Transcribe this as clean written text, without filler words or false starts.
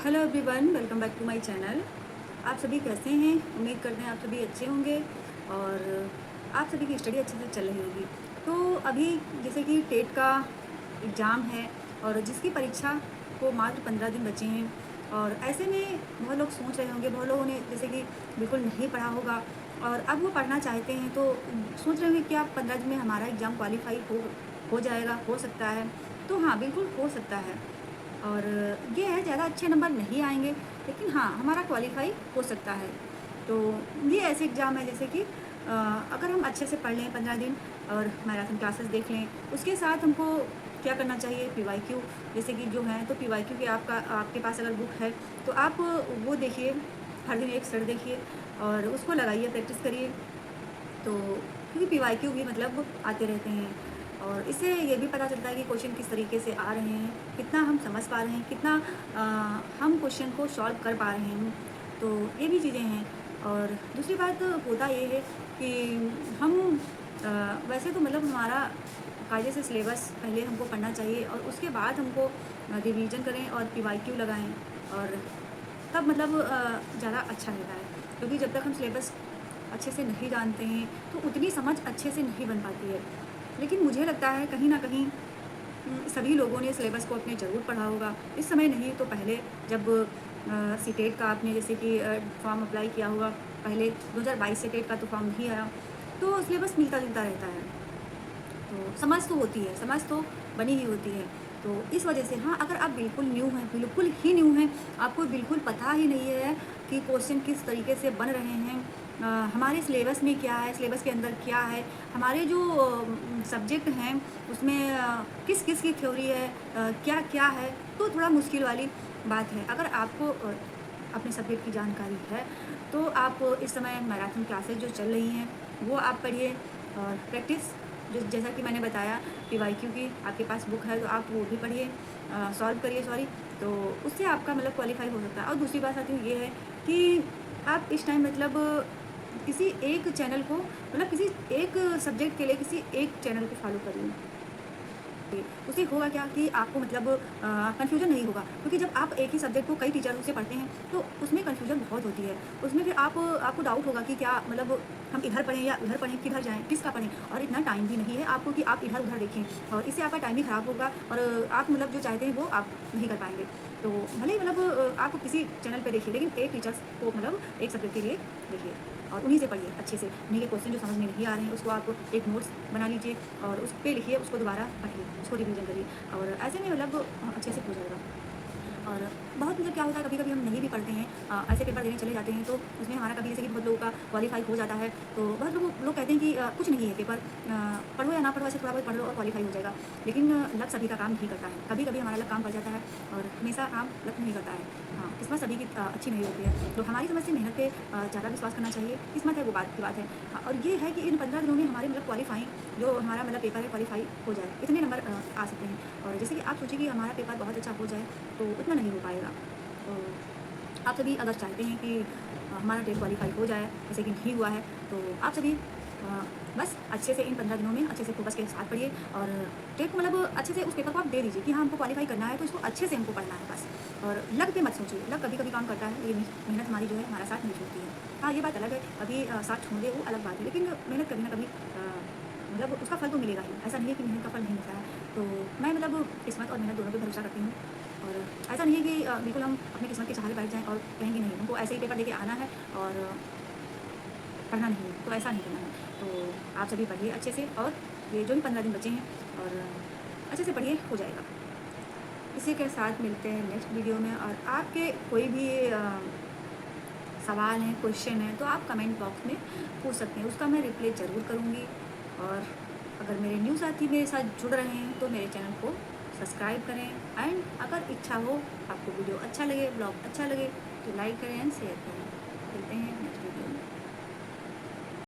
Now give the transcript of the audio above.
Hello everyone, welcome back to my channel. आप सभी कैसे हैं? उम्मीद करते हैं आप सभी अच्छे होंगे और आप सभी की स्टडी अच्छे से चल रही होगी। तो अभी जैसे कि टेट का एग्ज़ाम है और जिसकी परीक्षा को मात्र 15 दिन बचे हैं और ऐसे में बहुत लोग सोच रहे होंगे, बहुत लोगों ने जैसे कि बिल्कुल नहीं पढ़ा होगा और अब वो पढ़ना चाहते हैं तो सोच रहे होंगे क्या 15 दिन में हमारा एग्ज़ाम क्वालिफ़ाई हो जाएगा, हो सकता है। तो हाँ, बिल्कुल हो सकता है। और ये है ज़्यादा अच्छे नंबर नहीं आएँगे, लेकिन हाँ, हमारा क्वालीफ़ाई हो सकता है। तो ये ऐसे एग्ज़ाम है जैसे कि अगर हम अच्छे से पढ़ लें 15 दिन और मैराथन क्लासेस देख लें, उसके साथ हमको क्या करना चाहिए पीवाईक्यू जैसे कि जो है तो पीवाईक्यू की आपके पास अगर बुक है, तो आप वो देखिए, हर दिन एक सेट देखिए और उसको लगाइए, प्रैक्टिस करिए। तो क्योंकि पीवाईक्यू भी मतलब आते रहते हैं और इससे ये भी पता चलता है कि क्वेश्चन किस तरीके से आ रहे हैं, कितना हम समझ पा रहे हैं, कितना हम क्वेश्चन को सॉल्व कर पा रहे हैं। तो ये भी चीज़ें हैं और दूसरी बात होता ये है कि हम वैसे तो मतलब हमारा कायदे से सिलेबस पहले हमको पढ़ना चाहिए और उसके बाद हमको रिवीजन करें और पीवाईक्यू लगाएँ और तब मतलब ज़्यादा अच्छा रहता है। क्योंकि जब तक हम सिलेबस अच्छे से नहीं जानते हैं, तो उतनी समझ अच्छे से नहीं बन पाती है। लेकिन मुझे लगता है कहीं न कहीं सभी लोगों ने सिलेबस को अपने ज़रूर पढ़ा होगा। इस समय नहीं तो पहले जब सीटेट का आपने जैसे कि फॉर्म अप्लाई किया होगा, पहले 2022 सीटेट का तो फॉर्म नहीं आया, तो सिलेबस मिलता-जुलता रहता है। तो समझ तो होती है, समझ तो बनी ही होती है। तो इस वजह से हाँ, अगर आप बिल्कुल न्यू हैं, बिल्कुल ही न्यू हैं, आपको बिल्कुल पता ही नहीं है कि क्वेश्चन किस तरीके से बन रहे हैं, हमारे सिलेबस में क्या है, सिलेबस के अंदर क्या है, हमारे जो सब्जेक्ट हैं उसमें किस-किस की थ्योरी है, क्या-क्या है, तो थोड़ा मुश्किल वाली बात है। अगर आपको अपने सब्जेक्ट की जानकारी है, तो आप इस समय मैराथन क्लासेस जो चल रही हैं, वो आप पढ़िए और प्रैक्टिस जैसा कि मैंने बताया पीवाईक्यू की आपके पास बुक है तो आप वो भी पढ़िए, सॉल्व करिए सॉरी, तो उससे आपका मतलब क्वालीफाई हो सकता है। और दूसरी बात साथियों ये है कि आप इस टाइम मतलब किसी एक चैनल को मतलब किसी एक सब्जेक्ट के लिए किसी एक चैनल को फॉलो करिए। उससे होगा क्या कि आपको मतलब कन्फ्यूजन नहीं होगा, क्योंकि जब आप एक ही सब्जेक्ट को कई टीचरों से पढ़ते हैं तो उसमें कन्फ्यूजन बहुत होती है। उसमें फिर आपको डाउट होगा कि क्या मतलब हम इधर पढ़ें या उधर पढ़ें, किधर जाएँ, किसका पढ़ें, और इतना टाइम भी नहीं है आपको कि आप इधर-उधर देखें और इससे आपका टाइम भी खराब होगा और आप मतलब जो चाहते हैं वो आप नहीं कर पाएँगे। तो भले ही मतलब आप किसी चैनल पे देखिए, लेकिन एक टीचर्स को मतलब एक सब्जेक्ट के लिए देखिए और उन्हीं से पढ़िए अच्छे से। उन्हीं के क्वेश्चन जो समझ में नहीं आ रहे हैं उसको आप एक नोट्स बना लीजिए और उस पे लिखिए, उसको दोबारा पढ़िए, उसको रिवीजन करिए और ऐसे में मतलब अच्छे से हो जाएगा। और बहुत मतलब क्या होता है कभी-कभी हम नहीं भी पढ़ते हैं, ऐसे पेपर देने चले जाते हैं तो उसमें हमारा कभी जैसे कि बहुत लोगों का क्वालीफाई हो जाता है, तो बहुत लोग कहते हैं कि कुछ नहीं है पेपर, पढ़ो या ना पढ़ो, ऐसे थोड़ा बहुत पढ़ लो और क्वालीफाई हो जाएगा। लेकिन लक सभी का काम नहीं करता है, कभी-कभी हमारा लक काम कर जाता है और हमेशा काम लक नहीं करता है। हाँ, किस्मत सभी की अच्छी नहीं होती है, तो हमारी समझ से मेहनत पे ज़्यादा विश्वास करना चाहिए, किस्मत है वो बात की बात है। हाँ, और ये है कि इन 15 दिनों में हमारे मतलब क्वालीफाई जो हमारा मतलब पेपर है क्वालीफाई हो जाए, इतने नंबर आ सकते हैं। और जैसे कि आप सोचिए कि हमारा पेपर बहुत अच्छा हो जाए, तो उतना नहीं हो पाएगा। तो आप सभी अगर चाहते हैं कि हमारा टेट क्वालीफाई हो जाए, जैसे कि नहीं हुआ है, तो आप सभी बस अच्छे से इन 15 दिनों में अच्छे से फोकस के साथ पढ़िए और टेट को मतलब अच्छे से उस पेपर को आप दे दीजिए कि हाँ, हमको क्वालीफाई करना है तो इसको अच्छे से हमको पढ़ना है बस। और लक पे मत सोचिए, लक कभी-कभी काम करता है, ये मेहनत हमारी जो है हमारा साथ नहीं छोड़ती है। हाँ, ये बात अलग है, कभी साथ छोड़ दे वो अलग बात है, लेकिन मेहनत कभी ना कभी मतलब उसका फल तो मिलेगा ही, ऐसा नहीं है कि मेहनत का फल नहीं मिलता है। तो मैं मतलब किस्मत और मेहनत दोनों पे भरोसा करती हूँ और ऐसा नहीं है कि बिल्कुल हम अपनी किस्मत के सहारे बैठ जाएँ और कहेंगे नहीं हमको ऐसे ही पेपर देके आना है और पढ़ना नहीं है, तो ऐसा नहीं करना है। तो आप सभी पढ़िए अच्छे से और ये जो भी 15 दिन बचे हैं और अच्छे से पढ़िए, हो जाएगा। इसी के साथ मिलते हैं नेक्स्ट वीडियो में और आपके कोई भी सवाल हैं, क्वेश्चन हैं, तो आप कमेंट बॉक्स में पूछ सकते हैं, उसका मैं रिप्लाई ज़रूर करूँगी। और अगर मेरे न्यू साथी मेरे साथ जुड़ रहे हैं तो मेरे चैनल को सब्सक्राइब करें एंड अगर इच्छा हो, आपको वीडियो अच्छा लगे, ब्लॉग अच्छा लगे, तो लाइक करें एंड शेयर करें। मिलते हैं नेक्स्ट